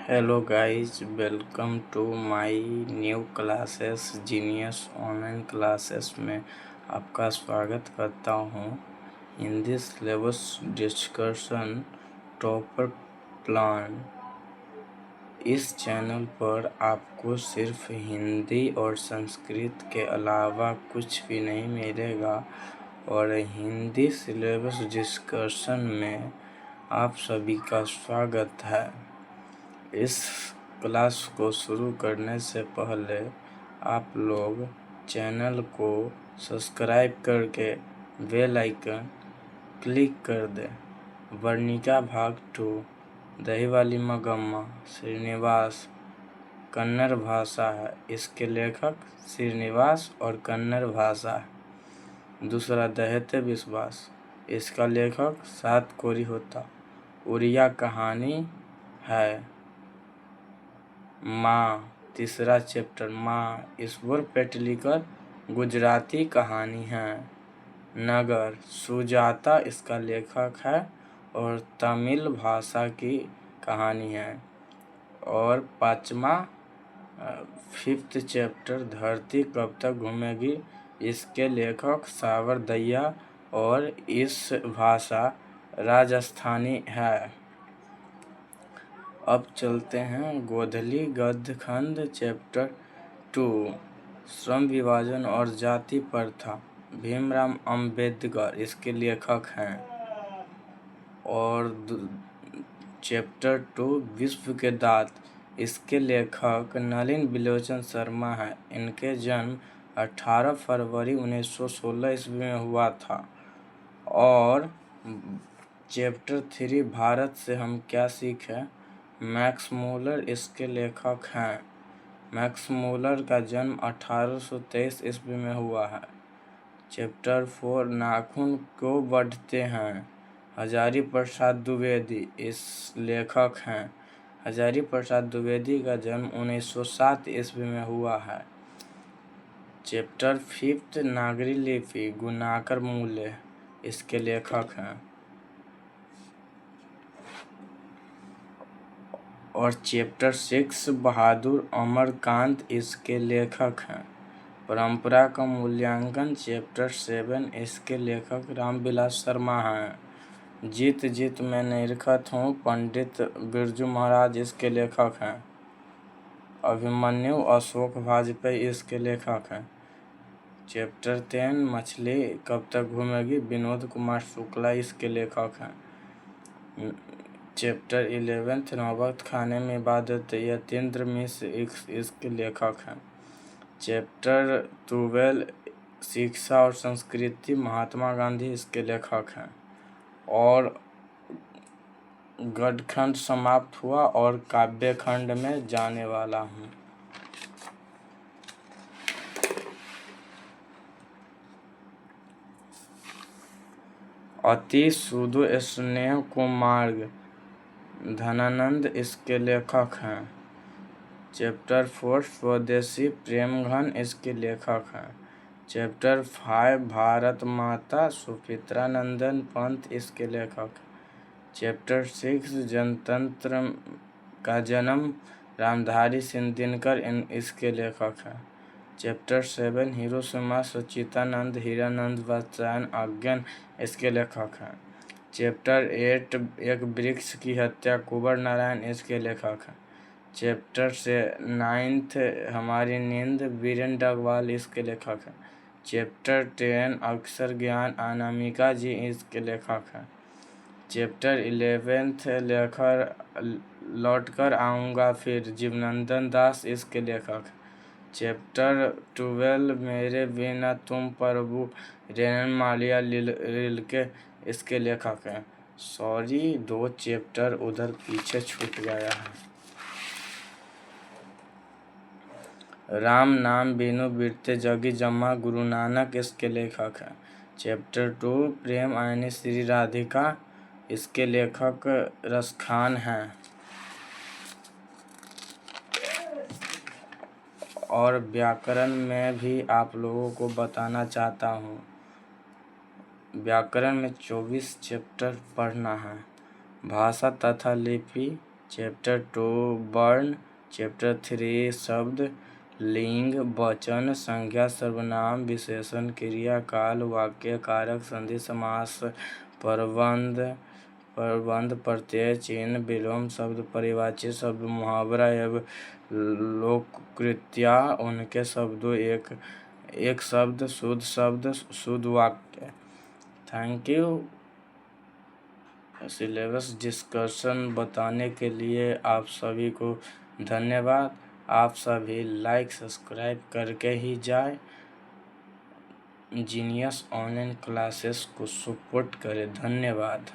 Hello guys, welcome to my new classes genius online classes में आपका स्वागत करता हूँ। In this syllabus discussion topper plan, इस चैनल पर आपको सिर्फ हिंदी और संस्कृत के अलावा कुछ भी नहीं मिलेगा और हिंदी सिलेबस डिस्कशन में आप सभी का स्वागत है। इस क्लास को शुरू करने से पहले आप लोग चैनल को सब्सक्राइब करके बेल आइकन क्लिक कर दें। वर्णिका भाग 2 दही वाली मगम्मा श्रीनिवास कन्नड़ भाषा है। इसके लेखक श्रीनिवास और कन्नड़ भाषा है। दूसरा दहते विश्वास, इसका लेखक सात कोरी होता। उड़िया कहानी है। माँ, तीसरा चैप्टर माँ ईश्वर पेटलीकर गुजराती कहानी है। नगर, सुजाता इसका लेखक है और तमिल भाषा की कहानी है। और पाँचवा 5th चैप्टर धरती कब तक घूमेगी, इसके लेखक सावर दैया और इस भाषा राजस्थानी है। अब चलते हैं गोधली गद्य खंड चैप्टर 2 श्रम विभाजन और जाति प्रथा। भीमराव अंबेडकर इसके लेखक हैं। और चैप्टर 2 विश्व के दांत, इसके लेखक नलिन बिलोचन शर्मा है। इनके जन्म 18 फरवरी 1916 ईस्वी में हुआ था। और चैप्टर 3 भारत से हम क्या सीखें, मैक्स मूलर इसके लेखक हैं। मैक्स मूलर का जन्म 1823 ईस्वी में हुआ है। चैप्टर 4 नाखून क्यों बढ़ते हैं, हजारी प्रसाद द्विवेदी इस लेखक हैं। हजारी प्रसाद द्विवेदी का जन्म 1907 ईस्वी में हुआ है। चैप्टर 5 नागरी लिपि गुणाकर मूल्य इसके लेखक हैं। और चैप्टर 6 बहादुर अमरकांत इसके लेखक हैं। परंपरा का मूल्यांकन चैप्टर 7, इसके लेखक रामविलास शर्मा हैं। जीत जीत मैं निरखत हूँ पंडित बिरजू महाराज इसके लेखक हैं। अभिमन्यु अशोक वाजपेयी इसके लेखक हैं। चैप्टर 10 मछली कब तक घूमेगी विनोद कुमार शुक्ला इसके लेखक हैं। चैप्टर 11 नौबत खाने में इबादत यतीन्द्र मिश्र इसके लेखक हैं। चैप्टर 12 शिक्षा और संस्कृति महात्मा गांधी इसके लेखक हैं। और गद्यखंड समाप्त हुआ और काव्य खंड में जाने वाला हूँ। अति सुदूर स्नेह कुमार्ग धनानंद इसके लेखक हैं। चैप्टर 4 स्वदेशी प्रेम घन इसके लेखक हैं। चैप्टर 5 भारत माता सुचित्रा नंदन पंत इसके लेखक। चैप्टर 6 जनतंत्र का जन्म रामधारी सिंह दिनकर इसके लेखक हैं। चैप्टर 7 हिरोशिमा सच्चिदानंद हीरानंद वात्स्यायन अज्ञान इसके लेखक हैं। चैप्टर 8 एक वृक्ष की हत्या कुंवर नारायण इसके लेखक हैं। चैप्टर 9 हमारी नींद वीरेंद्र डगवाल इसके लेखक हैं। चैप्टर 10 अक्षर ज्ञान अनामिका जी इसके लेखक हैं। चैप्टर 11 लेकर लौटकर आऊँगा फिर जीवनंदन दास इसके लेखक हैं। चैप्टर 12 मेरे बिना तुम प्रभु रेनन मालिया रिलके इसके लेखक हैं। सॉरी, 2 चैप्टर उधर पीछे छूट गया है। राम नाम बिनु बिरते जगी जमा गुरु नानक इसके लेखक हैं। चैप्टर 2 प्रेम आयनी श्री राधिका इसके लेखक रसखान हैं। और व्याकरण में भी आप लोगों को बताना चाहता हूँ। व्याकरण में 24 चैप्टर पढ़ना है। भाषा तथा लिपि चैप्टर 2 वर्ण, चैप्टर 3 शब्द, लिंग, वचन, संज्ञा, सर्वनाम, विशेषण, क्रिया, काल, वाक्य, कारक, संधि, समास, प्रबंध, प्रत्यय, चिन्ह, विलोम शब्द, परिवाची शब्द, मुहावरा एवं लोककृतियाँ, उनके शब्दों, एक शब्द, शुद्ध वाक्य। Thank you. सिलेबस डिस्कशन बताने के लिए आप सभी को धन्यवाद। आप सभी लाइक सब्सक्राइब करके ही जाए। जीनियस ऑनलाइन क्लासेस को सपोर्ट करें। धन्यवाद।